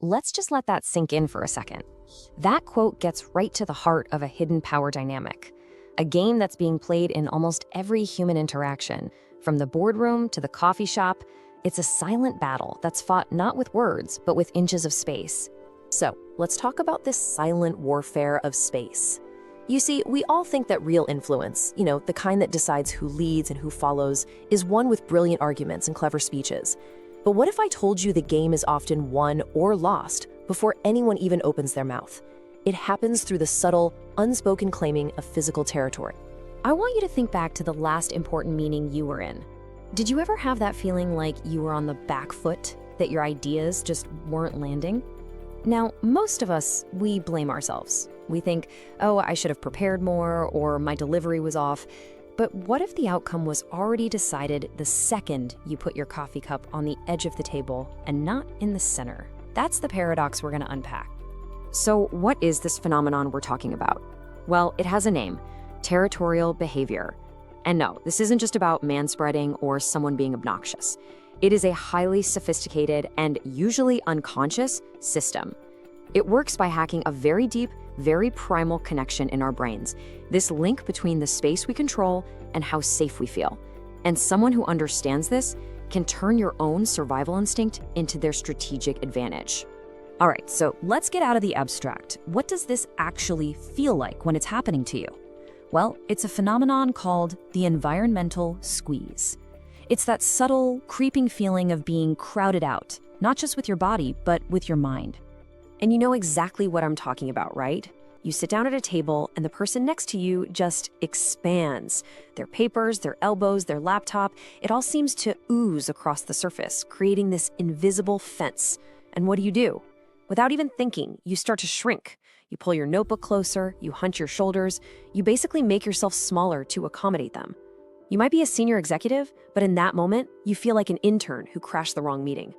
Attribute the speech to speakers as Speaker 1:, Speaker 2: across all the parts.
Speaker 1: Let's just let that sink in for a second. That quote gets right to the heart of a hidden power dynamic, a game that's being played in almost every human interaction, from the boardroom to the coffee shop. It's a silent battle that's fought not with words, but with inches of space. So, let's talk about this silent warfare of space. You see, we all think that real influence, the kind that decides who leads and who follows, is won with brilliant arguments and clever speeches. But what if I told you the game is often won or lost before anyone even opens their mouth? It happens through the subtle, unspoken claiming of physical territory. I want you to think back to the last important meeting you were in. Did you ever have that feeling like you were on the back foot, that your ideas just weren't landing? Now, most of us, we blame ourselves. We think, oh, I should have prepared more, or my delivery was off. But what if the outcome was already decided the second you put your coffee cup on the edge of the table and not in the center? That's the paradox we're going to unpack. So what is this phenomenon we're talking about? Well, it has a name: Territorial Behavior. And no, this isn't just about manspreading or someone being obnoxious. It is a highly sophisticated and usually unconscious system. It works by hacking a very deep, very primal connection in our brains, this link between the space we control and how safe we feel. And someone who understands this can turn your own survival instinct into their strategic advantage. All right, so let's get out of the abstract. What does this actually feel like when it's happening to you? Well, it's a phenomenon called the environmental squeeze. It's that subtle, creeping feeling of being crowded out, not just with your body, but with your mind. And you know exactly what I'm talking about, right? You sit down at a table and the person next to you just expands. Their papers, their elbows, their laptop, it all seems to ooze across the surface, creating this invisible fence. And what do? Without even thinking, you start to shrink. You pull your notebook closer, you hunch your shoulders, you basically make yourself smaller to accommodate them. You might be a senior executive, but in that moment, you feel like an intern who crashed the wrong meeting.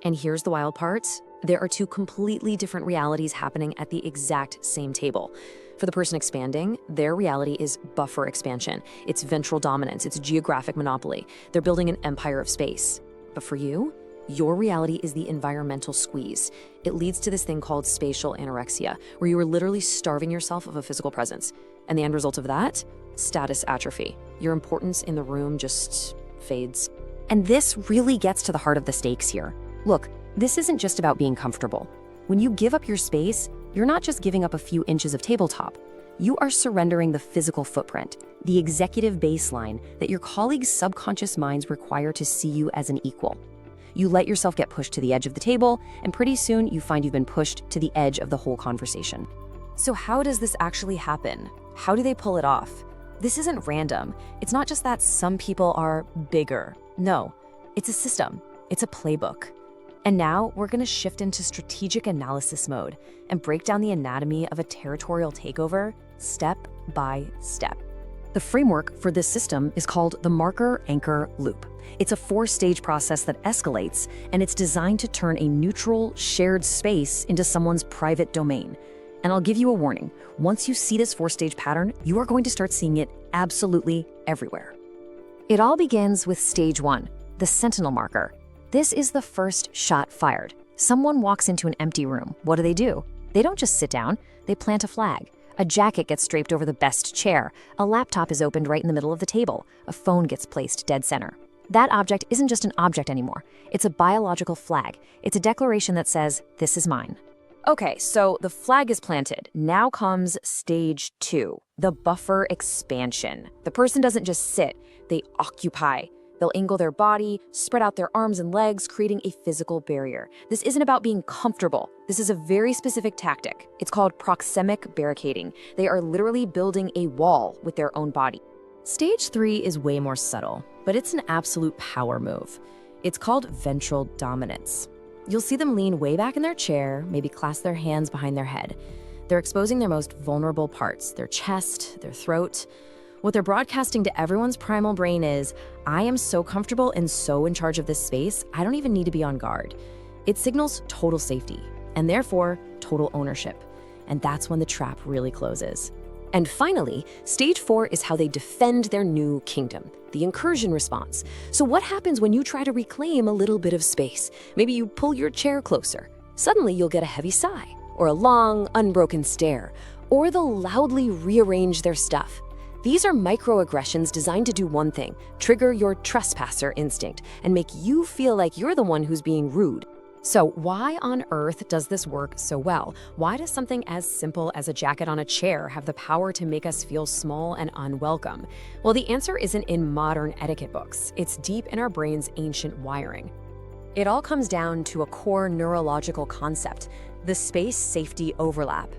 Speaker 1: And here's the wild part. There are two completely different realities happening at the exact same table. For the person expanding, their reality is buffer expansion. It's ventral dominance. It's geographic monopoly. They're building an empire of space. But for you, your reality is the environmental squeeze. It leads to this thing called spatial anorexia, where you are literally starving yourself of a physical presence. And the end result of that? Status atrophy. Your importance in the room just fades. And this really gets to the heart of the stakes here. Look, this isn't just about being comfortable. When you give up your space, you're not just giving up a few inches of tabletop. You are surrendering the physical footprint, the executive baseline that your colleagues' subconscious minds require to see you as an equal. You let yourself get pushed to the edge of the table, and pretty soon you find you've been pushed to the edge of the whole conversation. So how does this actually happen? How do they pull it off? This isn't random. It's not just that some people are bigger. No, it's a system. It's a playbook. And now we're going to shift into strategic analysis mode and break down the anatomy of a territorial takeover step by step. The framework for this system is called the marker-anchor loop. It's a 4-stage process that escalates, and it's designed to turn a neutral, shared space into someone's private domain. And I'll give you a warning. Once you see this 4-stage pattern, you are going to start seeing it absolutely everywhere. It all begins with stage 1, the sentinel marker. This is the first shot fired. Someone walks into an empty room. What do? They don't just sit down, they plant a flag. A jacket gets draped over the best chair. A laptop is opened right in the middle of the table. A phone gets placed dead center. That object isn't just an object anymore. It's a biological flag. It's a declaration that says, this is mine. Okay, so the flag is planted. Now comes stage 2, the buffer expansion. The person doesn't just sit, they occupy. They'll angle their body, spread out their arms and legs, creating a physical barrier. This isn't about being comfortable. This is a very specific tactic. It's called proxemic barricading. They are literally building a wall with their own body. Stage 3 is way more subtle, but it's an absolute power move. It's called ventral dominance. You'll see them lean way back in their chair, maybe clasp their hands behind their head. They're exposing their most vulnerable parts, their chest, their throat. What they're broadcasting to everyone's primal brain is, I am so comfortable and so in charge of this space, I don't even need to be on guard. It signals total safety, and therefore total ownership. And that's when the trap really closes. And finally, stage 4 is how they defend their new kingdom, the incursion response. So what happens when you try to reclaim a little bit of space? Maybe you pull your chair closer.
Speaker 2: Suddenly you'll get a heavy sigh, or a long, unbroken stare, or they'll loudly rearrange their stuff. These are microaggressions designed to do one thing: trigger your trespasser instinct and make you feel like you're the one who's being rude.
Speaker 1: So why on earth does this work so well? Why does something as simple as a jacket on a chair have the power to make us feel small and unwelcome? Well, the answer isn't in modern etiquette books. It's deep in our brain's ancient wiring. It all comes down to a core neurological concept: the space safety overlap.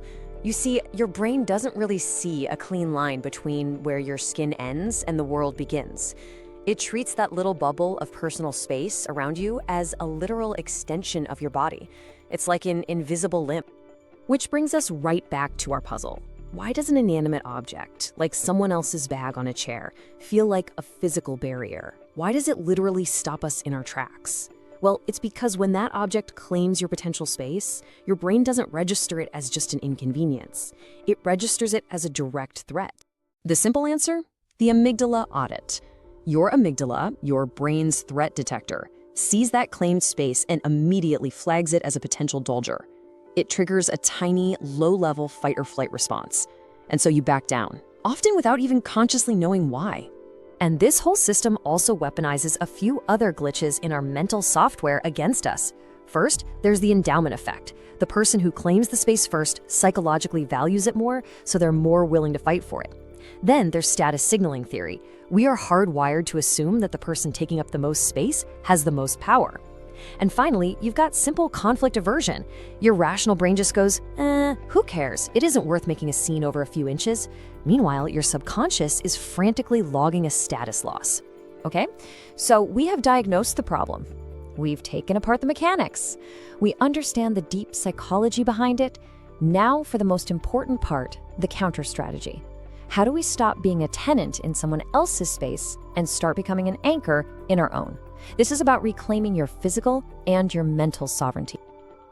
Speaker 1: You see, your brain doesn't really see a clean line between where your skin ends and the world begins. It treats that little bubble of personal space around you as a literal extension of your body. It's like an invisible limb. Which brings us right back to our puzzle. Why does an inanimate object, like someone else's bag on a chair, feel like a physical barrier? Why does it literally stop us in our tracks? Well, it's because when that object claims your potential space, your brain doesn't register it as just an inconvenience. It registers it as a direct threat. The simple answer? The amygdala audit. Your amygdala, your brain's threat detector, sees that claimed space and immediately flags it as a potential danger. It triggers a tiny, low-level fight-or-flight response. And so you back down, often without even consciously knowing why. And this whole system also weaponizes a few other glitches in our mental software against us. First, there's the endowment effect. The person who claims the space first psychologically values it more, so they're more willing to fight for it. Then there's status signaling theory. We are hardwired to assume that the person taking up the most space has the most power. And finally, you've got simple conflict aversion. Your rational brain just goes, who cares? It isn't worth making a scene over a few inches. Meanwhile, your subconscious is frantically logging a status loss. Okay, so we have diagnosed the problem. We've taken apart the mechanics. We understand the deep psychology behind it. Now for the most important part, the counter strategy. How do we stop being a tenant in someone else's space and start becoming an anchor in our own? This is about reclaiming your physical and your mental sovereignty.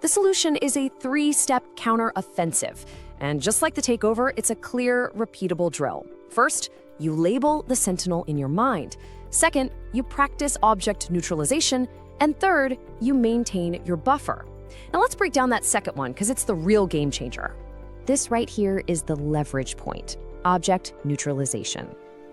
Speaker 1: The solution is a 3-step counter-offensive. And just like the takeover, it's a clear, repeatable drill. First, you label the sentinel in your mind. Second, you practice object neutralization. And third, you maintain your buffer. Now let's break down that second one, because it's the real game changer. This right here is the leverage point. Object neutralization.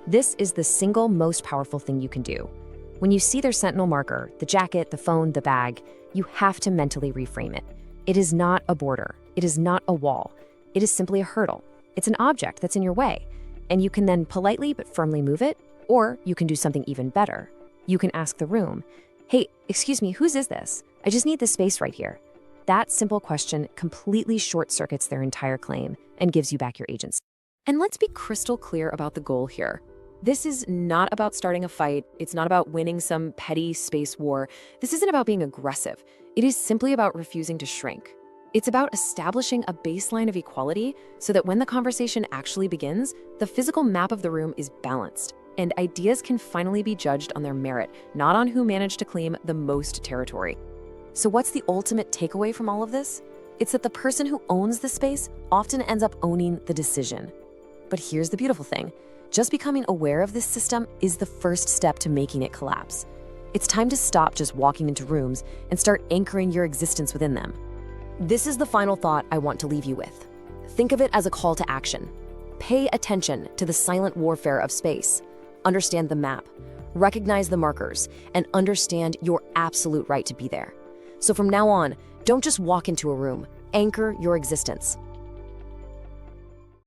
Speaker 1: This is the single most powerful thing you can do. When you see their sentinel marker, the jacket, the phone, the bag, you have to mentally reframe it. It is not a border. It is not a wall. It is simply a hurdle. It's an object that's in your way. And you can then politely but firmly move it, or you can do something even better. You can ask the room, "Hey, excuse me, whose is this? I just need this space right here." That simple question completely short-circuits their entire claim and gives you back your agency. And let's be crystal clear about the goal here. This is not about starting a fight. It's not about winning some petty space war. This isn't about being aggressive. It is simply about refusing to shrink. It's about establishing a baseline of equality so that when the conversation actually begins, the physical map of the room is balanced, and ideas can finally be judged on their merit, not on who managed to claim the most territory. So what's the ultimate takeaway from all of this? It's that the person who owns the space often ends up owning the decision. But here's the beautiful thing. Just becoming aware of this system is the first step to making it collapse. It's time to stop just walking into rooms and start anchoring your existence within them. This is the final thought I want to leave you with. Think of it as a call to action. Pay attention to the silent warfare of space. Understand the map, recognize the markers, and understand your absolute right to be there. So from now on, don't just walk into a room, anchor your existence.